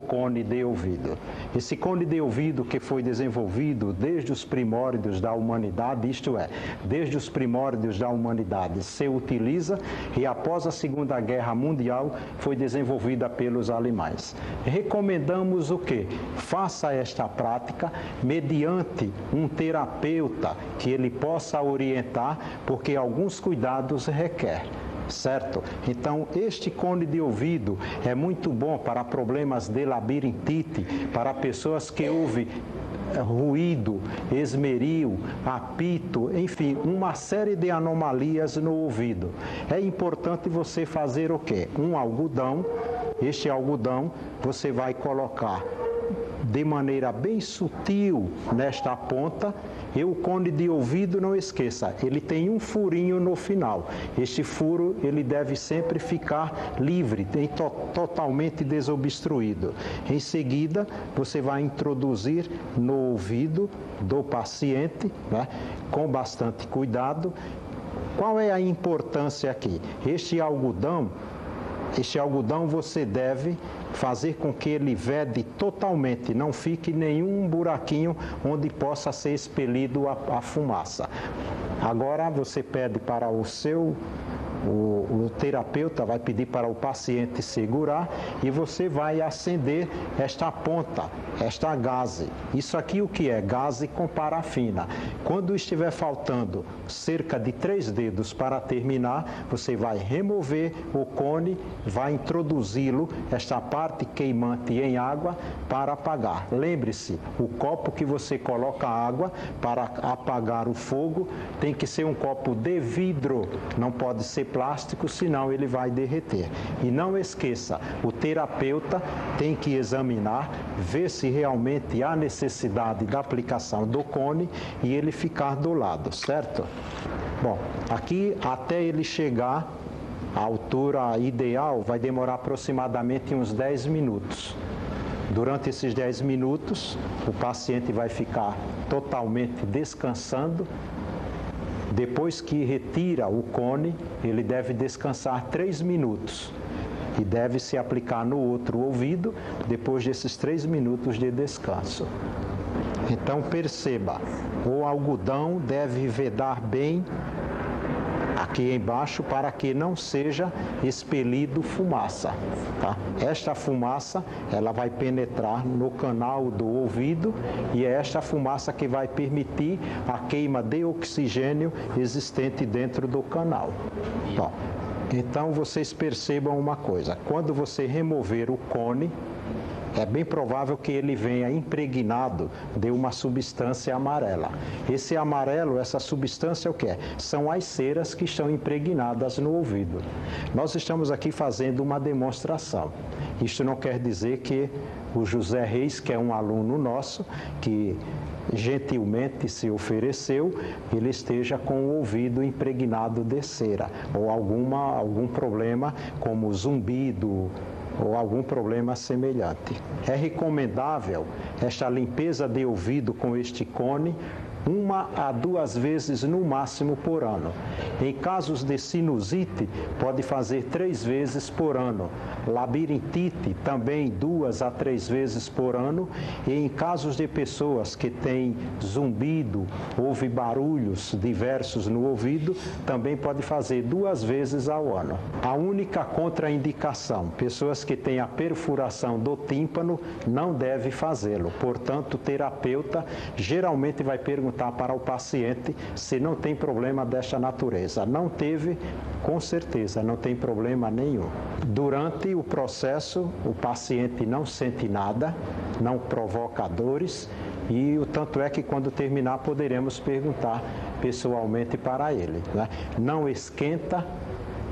cone de ouvido. Esse cone de ouvido que foi desenvolvido desde os primórdios da humanidade, isto é, desde os primórdios da humanidade, se utiliza e após a Segunda Guerra Mundial foi desenvolvida pelos alemães. Recomendamos o quê? Faça esta prática mediante um terapeuta que ele possa orientar, porque alguns cuidados requer. Certo? Então, este cone de ouvido é muito bom para problemas de labirintite, para pessoas que ouvem ruído, esmeril, apito, enfim, uma série de anomalias no ouvido. É importante você fazer o quê? Um algodão. Este algodão você vai colocar de maneira bem sutil nesta ponta. E o cone de ouvido, não esqueça, ele tem um furinho no final. Este furo, ele deve sempre ficar livre, totalmente desobstruído. Em seguida, você vai introduzir no ouvido do paciente, né, com bastante cuidado. Qual é a importância aqui? Este algodão você deve fazer com que ele vede totalmente, não fique nenhum buraquinho onde possa ser expelido a fumaça. Agora você pede para o terapeuta vai pedir para o paciente segurar e você vai acender esta ponta, esta gaze. Isso aqui o que é? Gaze com parafina. Quando estiver faltando cerca de 3 dedos para terminar, você vai remover o cone, vai introduzi-lo, esta parte queimante em água para apagar. Lembre-se, o copo que você coloca água para apagar o fogo tem que ser um copo de vidro, não pode ser plástico, senão ele vai derreter. E não esqueça, o terapeuta tem que examinar, ver se realmente há necessidade da aplicação do cone e ele ficar do lado, certo? Bom, aqui até ele chegar à altura ideal vai demorar aproximadamente uns 10 minutos. Durante esses 10 minutos, o paciente vai ficar totalmente descansando. Depois que retira o cone, ele deve descansar 3 minutos e deve se aplicar no outro ouvido depois desses 3 minutos de descanso. Então perceba, o algodão deve vedar bem aqui embaixo para que não seja expelido fumaça, tá? Esta fumaça, ela vai penetrar no canal do ouvido e é esta fumaça que vai permitir a queima de oxigênio existente dentro do canal. Bom, então vocês percebam uma coisa, quando você remover o cone, é bem provável que ele venha impregnado de uma substância amarela. Esse amarelo, essa substância, o que é? São as ceras que estão impregnadas no ouvido. Nós estamos aqui fazendo uma demonstração. Isto não quer dizer que o José Reis, que é um aluno nosso, que gentilmente se ofereceu, ele esteja com o ouvido impregnado de cera, ou algum problema como zumbido, ou algum problema semelhante. É recomendável esta limpeza de ouvido com este cone 1 a 2 vezes no máximo por ano. Em casos de sinusite, pode fazer 3 vezes por ano. Labirintite, também 2 a 3 vezes por ano. E em casos de pessoas que têm zumbido, ouve barulhos diversos no ouvido, também pode fazer 2 vezes ao ano. A única contraindicação, pessoas que têm a perfuração do tímpano, não deve fazê-lo. Portanto, o terapeuta geralmente vai perguntar para o paciente se não tem problema desta natureza. Não teve, com certeza, não tem problema nenhum. Durante o processo, o paciente não sente nada, não provoca dores e o tanto é que quando terminar poderemos perguntar pessoalmente para ele, né? Não esquenta,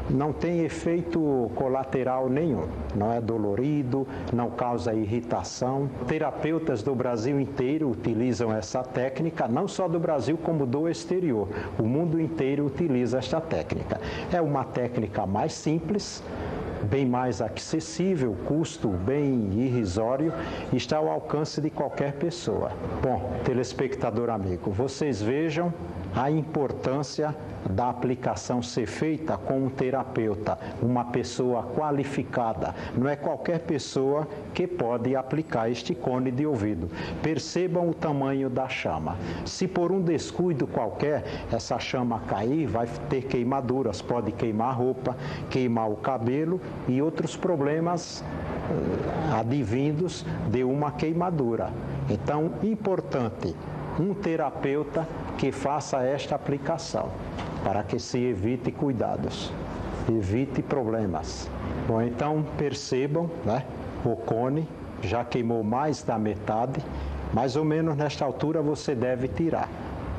não tem efeito colateral nenhum, não é dolorido, não causa irritação. Terapeutas do Brasil inteiro utilizam essa técnica, não só do Brasil como do exterior. O mundo inteiro utiliza esta técnica. É uma técnica mais simples, bem mais acessível, custo bem irrisório, está ao alcance de qualquer pessoa. Bom, telespectador amigo, vocês vejam a importância da aplicação ser feita com um terapeuta, uma pessoa qualificada. Não é qualquer pessoa que pode aplicar este cone de ouvido. Percebam o tamanho da chama. Se por um descuido qualquer essa chama cair, vai ter queimaduras, pode queimar a roupa, queimar o cabelo e outros problemas advindos de uma queimadura. Então, importante, um terapeuta que faça esta aplicação, para que se evite cuidados, evite problemas. Bom, então percebam, né? O cone já queimou mais da metade, mais ou menos nesta altura você deve tirar.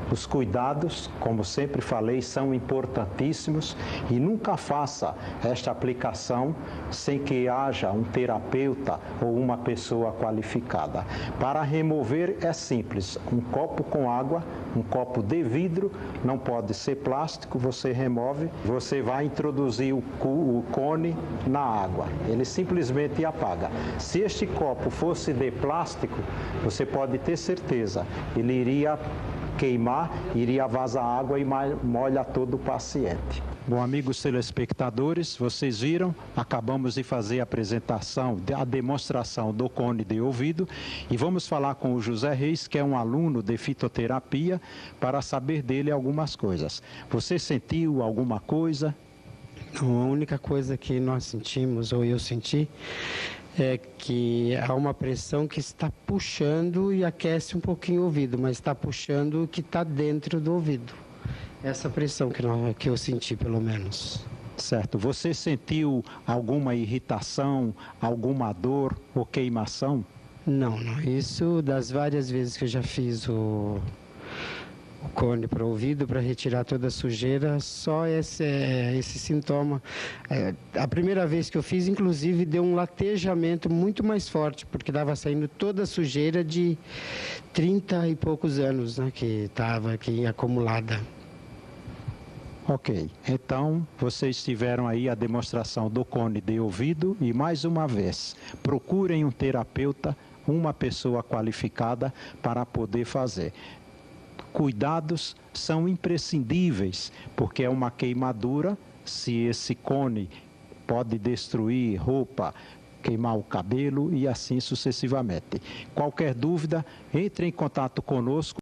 Os cuidados, como sempre falei, são importantíssimos e nunca faça esta aplicação sem que haja um terapeuta ou uma pessoa qualificada. Para remover é simples, um copo com água, um copo de vidro, não pode ser plástico, você remove, você vai introduzir o cone na água, ele simplesmente apaga. Se este copo fosse de plástico, você pode ter certeza, ele iria queimar, iria vazar água e molha todo o paciente. Bom, amigos telespectadores, vocês viram, acabamos de fazer a apresentação, a demonstração do cone de ouvido e vamos falar com o José Reis, que é um aluno de fitoterapia, para saber dele algumas coisas. Você sentiu alguma coisa? Não, a única coisa que nós sentimos, ou eu senti, é que há uma pressão que está puxando e aquece um pouquinho o ouvido, mas está puxando o que está dentro do ouvido. Essa pressão que eu senti, pelo menos. Certo. Você sentiu alguma irritação, alguma dor ou queimação? Não. Isso das várias vezes que eu já fiz o cone para o ouvido, para retirar toda a sujeira, só esse sintoma. A primeira vez que eu fiz, inclusive, deu um latejamento muito mais forte, porque estava saindo toda a sujeira de 30 e poucos anos, né, que estava aqui acumulada. Ok, então vocês tiveram aí a demonstração do cone de ouvido e mais uma vez, procurem um terapeuta, uma pessoa qualificada para poder fazer. Cuidados são imprescindíveis, porque é uma queimadura, se esse cone pode destruir roupa, queimar o cabelo e assim sucessivamente. Qualquer dúvida, entre em contato conosco.